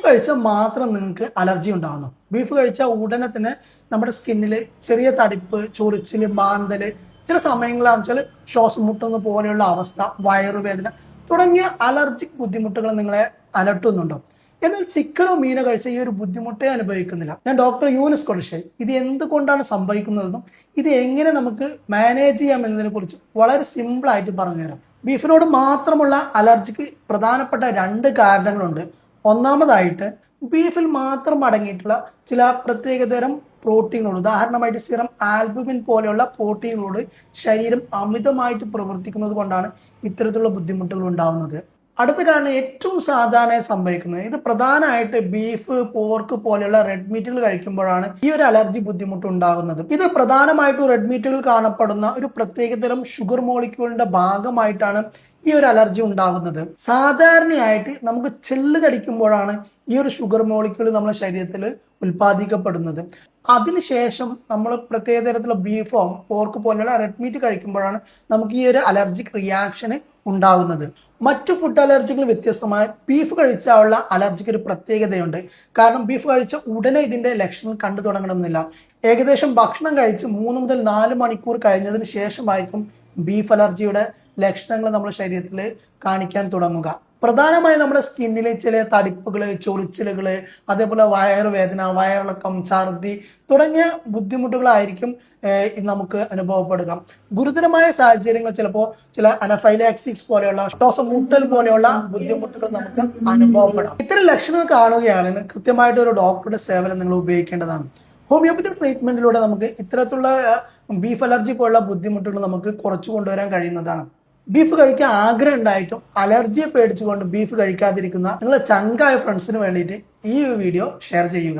കഴിച്ചാൽ മാത്രം നിങ്ങൾക്ക് അലർജി ഉണ്ടാകുന്നു. ബീഫ് കഴിച്ചാൽ ഉടനെ തന്നെ നമ്മുടെ സ്കിന്നിൽ ചെറിയ തടിപ്പ്, ചൊറിച്ചിൽ, മാന്തൽ, ചില സമയങ്ങളാണെന്ന് വെച്ചാൽ ശ്വാസം മുട്ടുന്ന പോലെയുള്ള അവസ്ഥ, വയറുവേദന തുടങ്ങിയ അലർജിക് ബുദ്ധിമുട്ടുകൾ നിങ്ങളെ അലട്ടുന്നുണ്ടോ? എന്നാൽ ചിക്കനോ മീനോ കഴിച്ച ഈ ഒരു ബുദ്ധിമുട്ടേ അനുഭവിക്കുന്നില്ല. ഞാൻ ഡോക്ടർ യൂനിസ് കൊളിശ്ശേരി ഇത് എന്തുകൊണ്ടാണ് സംഭവിക്കുന്നതെന്നും ഇത് എങ്ങനെ നമുക്ക് മാനേജ് ചെയ്യാം എന്നതിനെ കുറിച്ച് വളരെ സിമ്പിളായിട്ട് പറഞ്ഞുതരാം. ബീഫിനോട് മാത്രമുള്ള അലർജിക്ക് പ്രധാനപ്പെട്ട 2 കാരണങ്ങളുണ്ട്. ഒന്നാമതായിട്ട് ബീഫിൽ മാത്രം അടങ്ങിയിട്ടുള്ള ചില പ്രത്യേകതരം പ്രോട്ടീനുകൾ, ഉദാഹരണമായിട്ട് സിറം ആൽബുമിൻ പോലെയുള്ള പ്രോട്ടീനുകളോട് ശരീരം അമിതമായിട്ട് പ്രവർത്തിക്കുന്നത് കൊണ്ടാണ് ഇത്തരത്തിലുള്ള ബുദ്ധിമുട്ടുകൾ ഉണ്ടാവുന്നത്. അടുത്ത കാരണം ഏറ്റവും സാധാരണയായി സംഭവിക്കുന്നത്, ഇത് പ്രധാനമായിട്ട് ബീഫ്, പോർക്ക് പോലെയുള്ള റെഡ് മീറ്റുകൾ കഴിക്കുമ്പോഴാണ് ഈ ഒരു അലർജി ബുദ്ധിമുട്ട് ഉണ്ടാകുന്നത്. ഇത് പ്രധാനമായിട്ടും റെഡ് മീറ്റുകൾ കാണപ്പെടുന്ന ഒരു പ്രത്യേകതരം ഷുഗർ മോളിക്യൂളിന്റെ ഭാഗമായിട്ടാണ് ഈ ഒരു അലർജി ഉണ്ടാകുന്നത്. സാധാരണയായിട്ട് നമുക്ക് ചെല്ല് കടിക്കുമ്പോഴാണ് ഈ ഒരു ഷുഗർ മോളിക്യൂൾ നമ്മുടെ ശരീരത്തിൽ ഉൽപ്പാദിക്കപ്പെടുന്നത്. അതിനുശേഷം നമ്മൾ പ്രത്യേക തരത്തിലുള്ള ബീഫോ പോർക്ക് പോലെയുള്ള റെഡ് മീറ്റ് കഴിക്കുമ്പോഴാണ് നമുക്ക് ഈ ഒരു അലർജിക് റിയാക്ഷന് ഉണ്ടാകുന്നത്. മറ്റു ഫുഡ് അലർജികൾ വ്യത്യസ്തമായി ബീഫ് കഴിച്ചാലുള്ള അലർജിക്ക് ഒരു പ്രത്യേകതയുണ്ട്. കാരണം ബീഫ് കഴിച്ച ഉടനെ ഇതിന്റെ ലക്ഷണം കണ്ടു തുടങ്ങണമെന്നില്ല. ഏകദേശം ഭക്ഷണം കഴിച്ച് 3 മുതൽ 4 മണിക്കൂർ കഴിഞ്ഞതിന് ശേഷമായിരിക്കും ബീഫ് അലർജിയുടെ ലക്ഷണങ്ങൾ നമ്മുടെ ശരീരത്തിൽ കാണിക്കാൻ തുടങ്ങുക. പ്രധാനമായും നമ്മുടെ സ്കിന്നിൽ ചില തടിപ്പുകൾ, ചൊറിച്ചിലുകൾ, അതേപോലെ വയറുവേദന, വയറിളക്കം, ഛർദി തുടങ്ങിയ ബുദ്ധിമുട്ടുകളായിരിക്കും നമുക്ക് അനുഭവപ്പെടുക. ഗുരുതരമായ സാഹചര്യങ്ങൾ ചിലപ്പോൾ ചില അനഫൈലാക്സിസ് പോലെയുള്ള ശ്വാസം മുട്ടൽ പോലെയുള്ള ബുദ്ധിമുട്ടുകൾ നമുക്ക് അനുഭവപ്പെടാം. ഇത്തരം ലക്ഷണങ്ങൾ കാണുകയാണെങ്കിൽ കൃത്യമായിട്ട് ഒരു ഡോക്ടറുടെ സേവനം നിങ്ങൾ ഉപയോഗിക്കേണ്ടതാണ്. ഹോമിയോപ്പതി ട്രീറ്റ്മെന്റിലൂടെ നമുക്ക് ഇത്തരത്തിലുള്ള ബീഫ് അലർജി പോലുള്ള ബുദ്ധിമുട്ടുകൾ നമുക്ക് കുറച്ചു കൊണ്ടുവരാൻ കഴിയുന്നതാണ്. ബീഫ് കഴിക്കാൻ ആഗ്രഹം ഉണ്ടായിട്ടും അലർജിയെ പേടിച്ചുകൊണ്ട് ബീഫ് കഴിക്കാതിരിക്കുന്ന നിങ്ങളുടെ ചങ്കായ ഫ്രണ്ട്സിന് വേണ്ടിയിട്ട് ഈ വീഡിയോ ഷെയർ ചെയ്യുക.